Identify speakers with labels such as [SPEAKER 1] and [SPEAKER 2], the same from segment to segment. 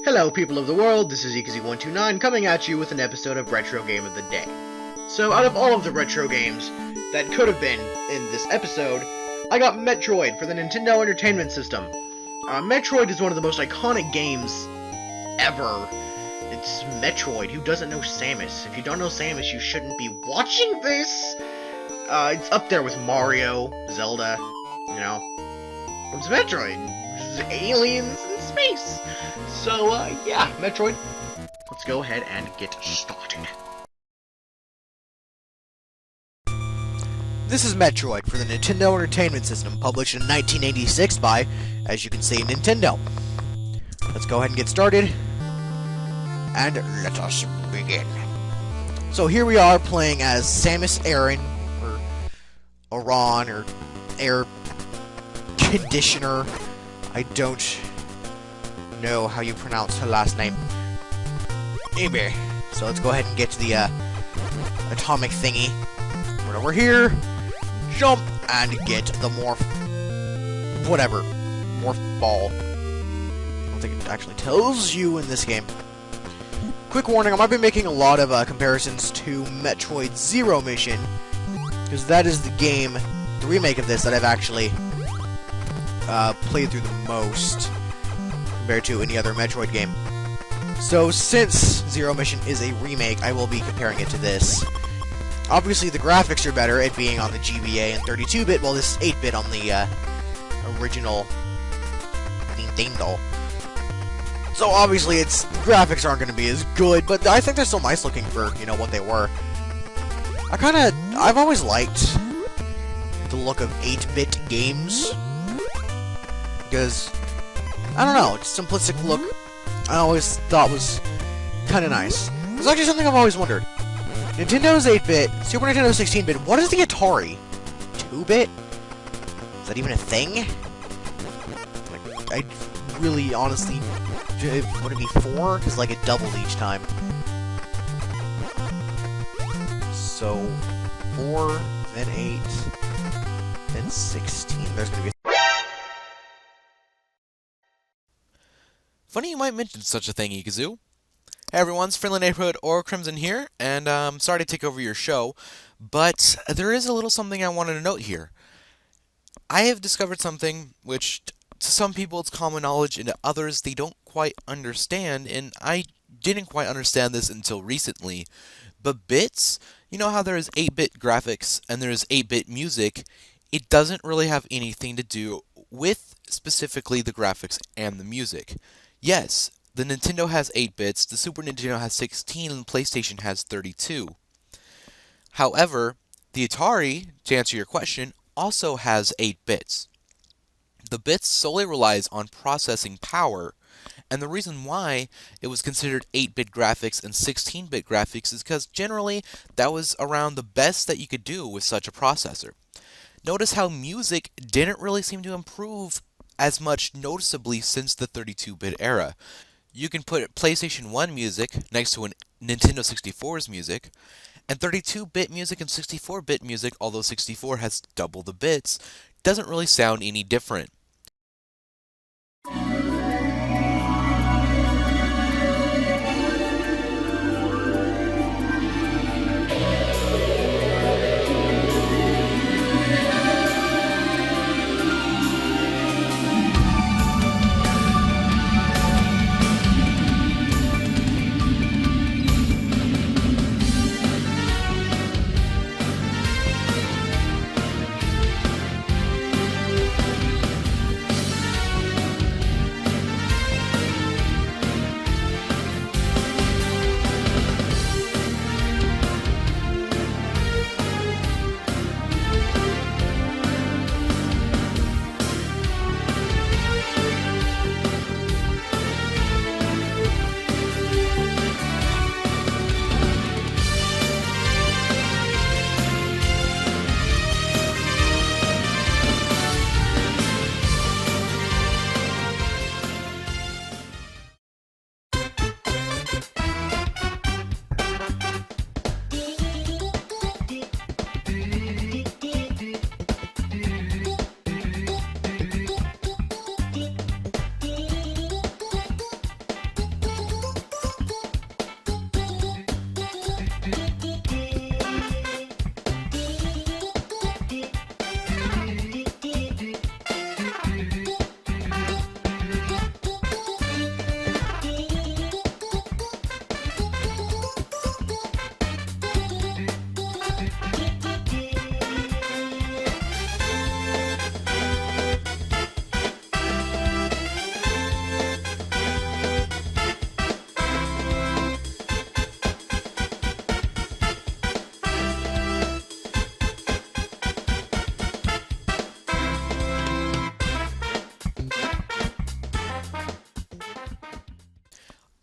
[SPEAKER 1] Hello people of the world, this is EKZ129 coming at you with an episode of Retro Game of the Day. So out of all of the retro games that could have been in this episode, I got Metroid for the Nintendo Entertainment System. Metroid is one of the most iconic games ever. It's Metroid. Who doesn't know Samus? If you don't know Samus, you shouldn't be watching this! It's up there with Mario, Zelda, you know. It's Metroid. It's aliens in space. So, yeah, Metroid. Let's go ahead and get started. This is Metroid for the Nintendo Entertainment System, published in 1986 by, as you can see, Nintendo. Let's go ahead and get started. And let us begin. So here we are playing as Samus Aran, or Aran, or Air Conditioner. I don't know how you pronounce her last name. Anyway, so let's go ahead and get to the atomic thingy. Run over here, jump, and get the morph ball. I don't think it actually tells you in this game. Quick warning, I might be making a lot of comparisons to Metroid Zero Mission, because that is the game, the remake of this, that I've actually played through the most compared to any other Metroid game. So since Zero Mission is a remake, I will be comparing it to this. Obviously the graphics are better, it being on the GBA and 32-bit, while this is 8-bit on the original Nintendo. So obviously its graphics aren't going to be as good, but I think they're still nice looking for, you know, what they were. I've always liked the look of 8-bit games, because, I don't know, it's a simplistic look I always thought was kind of nice. It's actually something I've always wondered. Nintendo's 8-bit, Super Nintendo 16-bit, what is the Atari? 2-bit? Is that even a thing? Like, I really, honestly, would it be 4? Because, like, it doubled each time. So, 4, then 8, then 16. There's gonna be
[SPEAKER 2] Funny you might mention such a thing, Ikazu. Hey everyone, it's friendly neighborhood OroCrimson here, and sorry to take over your show, but there is a little something I wanted to note here. I have discovered something which, to some people it's common knowledge, and to others they don't quite understand, and I didn't quite understand this until recently. But bits, you know how there is 8-bit graphics and there is 8-bit music, it doesn't really have anything to do with specifically the graphics and the music. Yes, the Nintendo has 8 bits, the Super Nintendo has 16, and PlayStation has 32. However, the Atari, to answer your question, also has 8 bits. The bits solely relies on processing power, and the reason why it was considered 8-bit graphics and 16-bit graphics is because generally that was around the best that you could do with such a processor. Notice how music didn't really seem to improve as much noticeably since the 32-bit era. You can put PlayStation 1 music next to Nintendo 64's music, and 32-bit music and 64-bit music, although 64 has double the bits, doesn't really sound any different.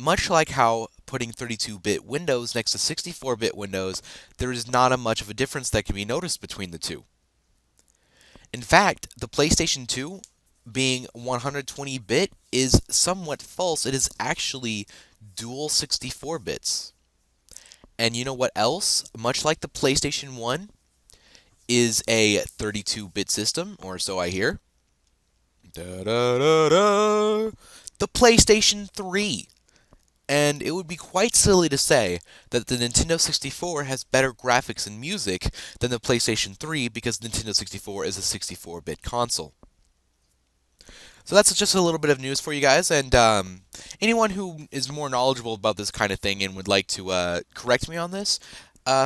[SPEAKER 2] much like how putting 32-bit Windows next to 64-bit Windows, there is not much of a difference that can be noticed between the two. In fact, the PlayStation 2 being 120-bit is somewhat false. It is actually dual 64 bits. And you know what else? Much like the PlayStation 1 is a 32-bit system, or so I hear. The PlayStation 3. And it would be quite silly to say that the Nintendo 64 has better graphics and music than the PlayStation 3 because Nintendo 64 is a 64-bit console. So that's just a little bit of news for you guys, and anyone who is more knowledgeable about this kind of thing and would like to correct me on this,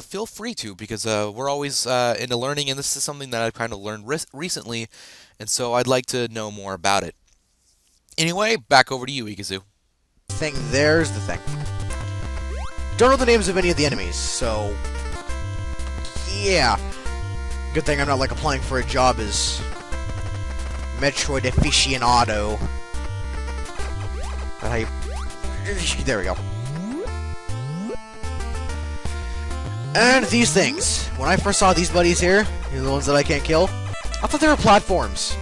[SPEAKER 2] feel free to, because we're always into learning, and this is something that I've kind of learned recently, and so I'd like to know more about it. Anyway, back over to you, Ikazu.
[SPEAKER 1] There's the thing. Don't know the names of any of the enemies, so yeah. Good thing I'm not like applying for a job as Metroid aficionado. There we go. And these things. When I first saw these buddies here, the ones that I can't kill, I thought they were platforms.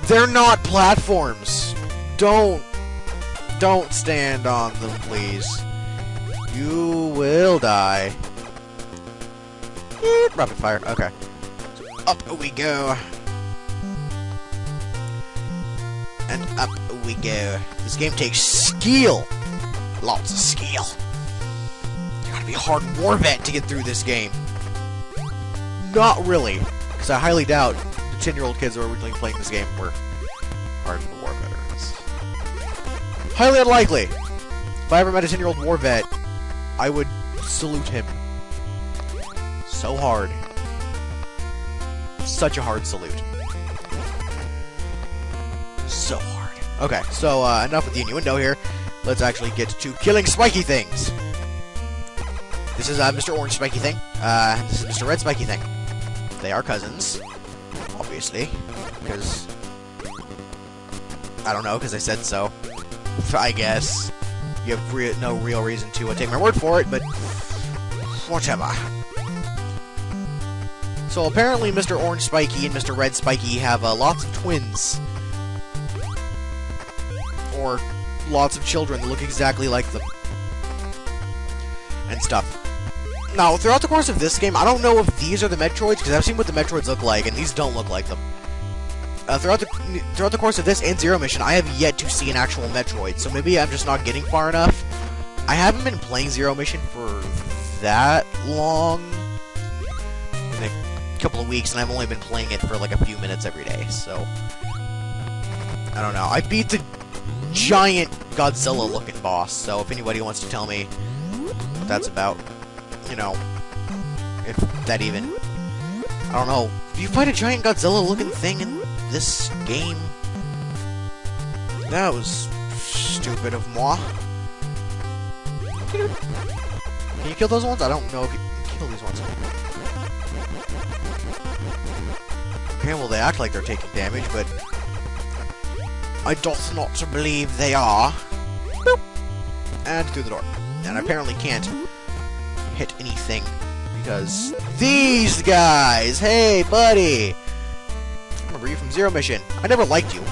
[SPEAKER 1] They're not platforms. Don't stand on them, please. You will die. Rapid fire. Okay. So up we go. And up we go. This game takes skill. Lots of skill. You gotta be a hard war vet to get through this game. Not really. Because I highly doubt the 10-year-old kids who are originally playing this game were hardcore war veterans. Highly unlikely. If I ever met a 10-year-old war vet, I would salute him. So hard. Such a hard salute. So hard. Okay, so enough with the innuendo here. Let's actually get to killing spiky things. This is Mr. Orange Spiky Thing. This is Mr. Red Spiky Thing. They are cousins, obviously, because I don't know, because I said so. I guess you have no real reason to take my word for it, but whatever. So apparently, Mr. Orange Spiky and Mr. Red Spiky have lots of twins. Or lots of children that look exactly like them. And stuff. Now, throughout the course of this game, I don't know if these are the Metroids, because I've seen what the Metroids look like, and these don't look like them. Throughout the course of this and Zero Mission, I have yet to see an actual Metroid, so maybe I'm just not getting far enough. I haven't been playing Zero Mission for that long. In a couple of weeks, and I've only been playing it for like a few minutes every day, so I don't know. I beat the giant Godzilla-looking boss, so if anybody wants to tell me what that's about, you know, if that even, I don't know. Do you fight a giant Godzilla-looking thing in this game? That was stupid of moi. Can you kill those ones? I don't know if you can kill these ones. Okay, well, they act like they're taking damage, but I doth not believe they are. Boop. And through the door. And I apparently can't hit anything because these guys! Hey, buddy! I remember you from Zero Mission. I never liked you.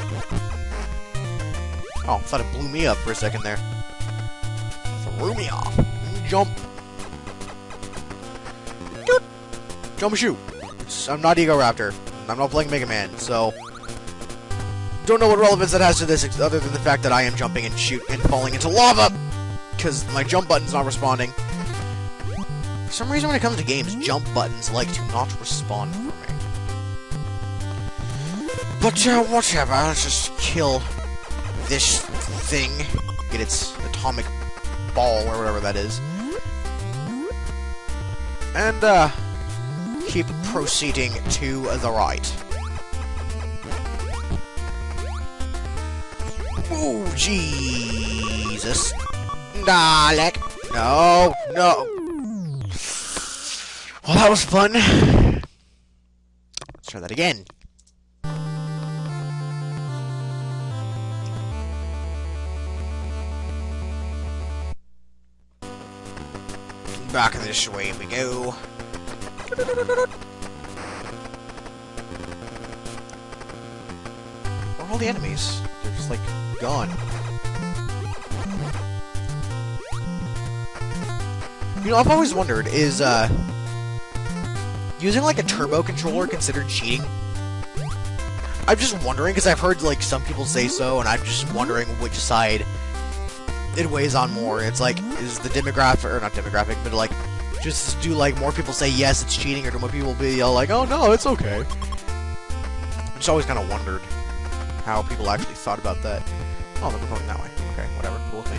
[SPEAKER 1] Oh, I thought it blew me up for a second there. Threw me off. Jump. Doot. Jump and shoot. I'm not Egoraptor. I'm not playing Mega Man, so don't know what relevance that has to this other than the fact that I am jumping and falling into lava because my jump button's not responding. For some reason when it comes to games, jump buttons like to not respond for me. But whatever, let's just kill this thing. Get its atomic ball or whatever that is. And keep proceeding to the right. Oh, Jesus. Dalek. No, no. Well, that was fun. Let's try that again. Back this way we go. Where are all the enemies? They're just, like, gone. You know, I've always wondered, is, using, like, a turbo controller considered cheating? I'm just wondering, because I've heard, like, some people say so, and I'm just wondering which side it weighs on more. It's like, is the demographic, or not demographic, but, like, just do, like, more people say yes, it's cheating, or do more people be all like, oh, no, it's okay? I just always kind of wondered how people actually thought about that. Oh, they're going that way. Okay, whatever, cool with me.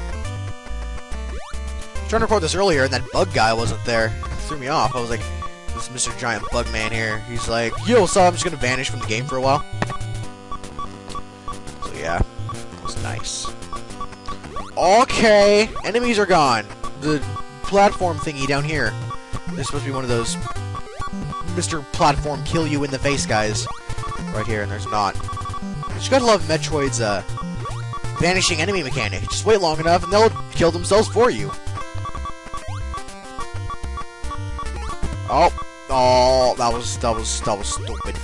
[SPEAKER 1] I was trying to record this earlier, and that bug guy wasn't there. It threw me off. I was like, this Mr. Giant Bug Man here, he's like, yo, so I'm just gonna vanish from the game for a while. So yeah, that was nice. Okay, enemies are gone. The platform thingy down here, there's supposed to be one of those Mr. Platform kill you in the face guys right here, and there's not. But you gotta love Metroid's vanishing enemy mechanic. Just wait long enough and they'll kill themselves for you. Oh, that was stupid.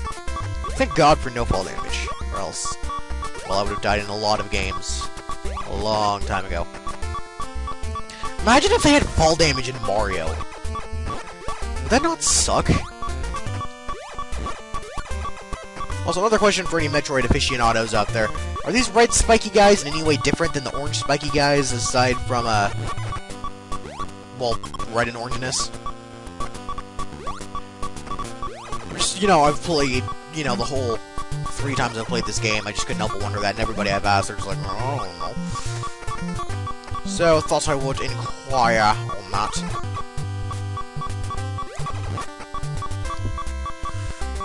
[SPEAKER 1] Thank God for no fall damage, or else, well, I would have died in a lot of games a long time ago. Imagine if they had fall damage in Mario. Would that not suck? Also, another question for any Metroid aficionados out there. Are these red spiky guys in any way different than the orange spiky guys, aside from, well, red and orangeness? Just, you know, I've played, you know, the whole 3 times I've played this game. I just couldn't help but wonder that, and everybody I've asked, they're just like, oh, I don't know. So, thought I would inquire on that.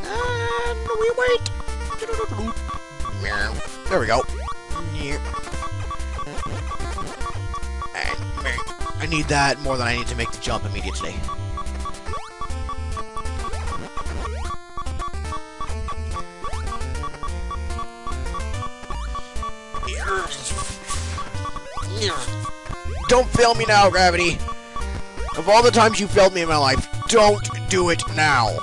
[SPEAKER 1] And we wait. There we go. And I need that more than I need to make the jump immediately. Don't fail me now, Gravity. Of all the times you failed me in my life, don't do it now.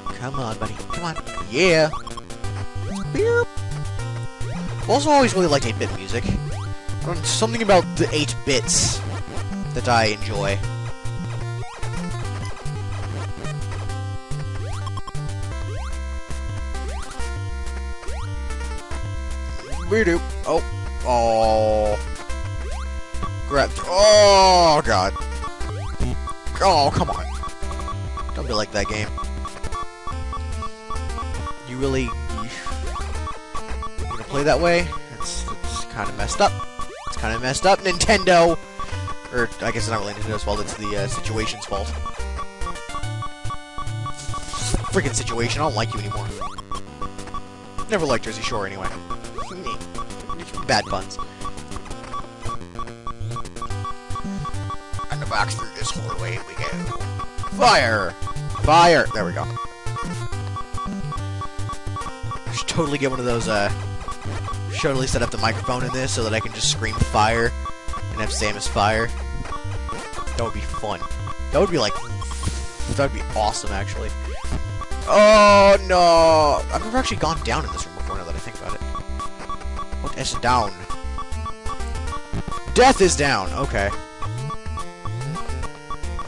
[SPEAKER 1] Come on, buddy. Come on. Yeah. Beep. Also, always really liked 8-bit music. Something about the 8 bits that I enjoy. We-do. Oh. Oh. Grab. Oh, God. Oh, come on. Don't be like that game. You really... You gonna play that way? It's kind of messed up. It's kind of messed up, Nintendo! Or, I guess it's not really Nintendo's fault, it's the situation's fault. Freaking situation, I don't like you anymore. Never liked Jersey Shore anyway. Bad puns. And the back through this hallway we go. Fire! Fire! There we go. I should totally get one of those, totally set up the microphone in this so that I can just scream fire and have Samus fire. That would be fun. That would be like... That would be awesome, actually. Oh, no! I've never actually gone down in this room before, now that I think about it. What is down? Death is down! Okay.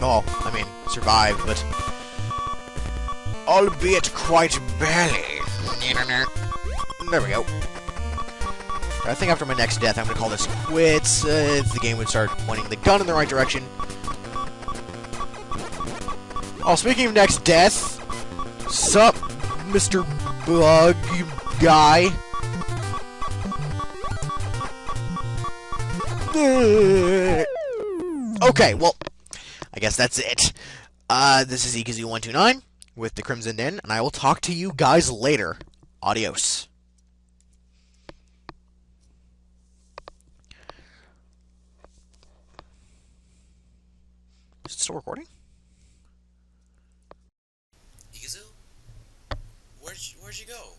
[SPEAKER 1] Oh, I mean, survived, but... albeit quite barely. There we go. I think after my next death, I'm gonna call this quits. If the game would start pointing the gun in the right direction. Oh, speaking of next death, sup, Mr. Bug Guy? Okay, well, I guess that's it. This is Ikazu129 with the Crimson Den, and I will talk to you guys later. Adios. Is it still recording?
[SPEAKER 2] Ikazu? Where'd you go?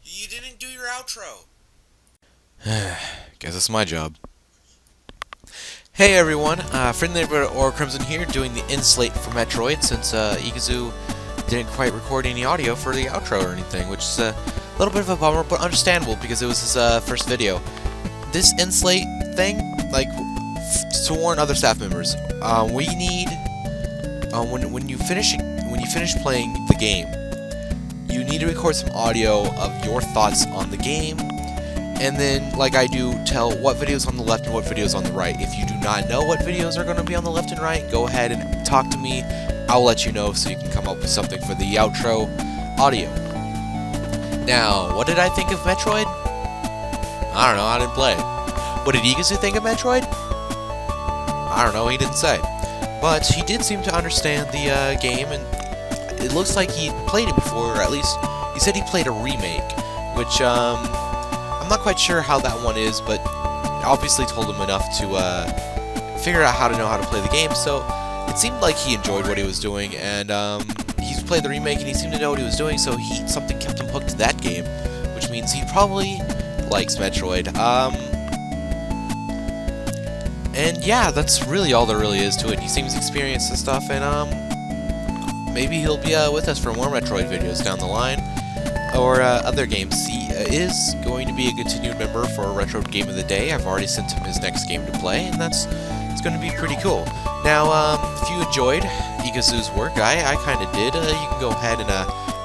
[SPEAKER 2] You didn't do your outro. Guess it's my job. Hey everyone, friendly neighborhood OroCrimson here, doing the in-slate for Metroid, since Ikazu didn't quite record any audio for the outro or anything, which is a little bit of a bummer, but understandable because it was his first video. This in-slate thing, like, to warn other staff members, we need when you finish playing the game, you need to record some audio of your thoughts on the game. And then, like I do, tell what videos on the left and what videos on the right. If you do not know what videos are going to be on the left and right, go ahead and talk to me. I'll let you know so you can come up with something for the outro audio. Now, what did I think of Metroid? I don't know, I didn't play it. What did Ikazu think of Metroid? I don't know, he didn't say. But he did seem to understand the game, and it looks like he played it before, or at least he said he played a remake, which, I'm not quite sure how that one is, but obviously told him enough to figure out how to play the game, so it seemed like he enjoyed what he was doing, and he's played the remake and he seemed to know what he was doing, so something kept him hooked to that game, which means he probably likes Metroid. And yeah, that's really all there really is to it. He seems experienced and stuff, and maybe he'll be with us for more Metroid videos down the line, or other games. He is going to be a continued member for Retro Game of the Day. I've already sent him his next game to play, and it's going to be pretty cool. Now, if you enjoyed Ikazu's work, I kind of did. You can go ahead and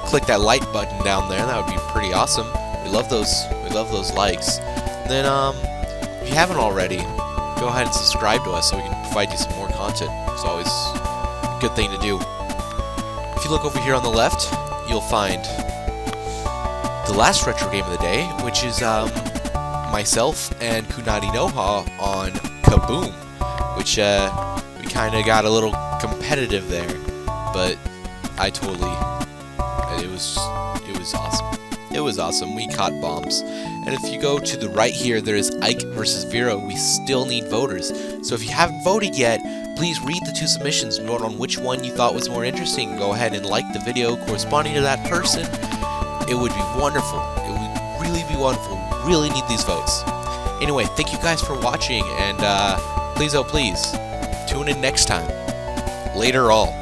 [SPEAKER 2] click that like button down there. That would be pretty awesome. We love those likes. And then, if you haven't already, go ahead and subscribe to us so we can provide you some more content. It's always a good thing to do. If you look over here on the left, you'll find the last Retro Game of the Day, which is myself and Kunadi Noha on Kaboom, which we kind of got a little competitive there, but it was awesome. It was awesome. We caught bombs. And if you go to the right here, there is Ike versus Vero. We still need voters. So if you haven't voted yet, please read the two submissions, note on which one you thought was more interesting. Go ahead and like the video corresponding to that person. It would be wonderful. It would really be wonderful. We really need these votes. Anyway, thank you guys for watching, and please, oh please, tune in next time. Later all.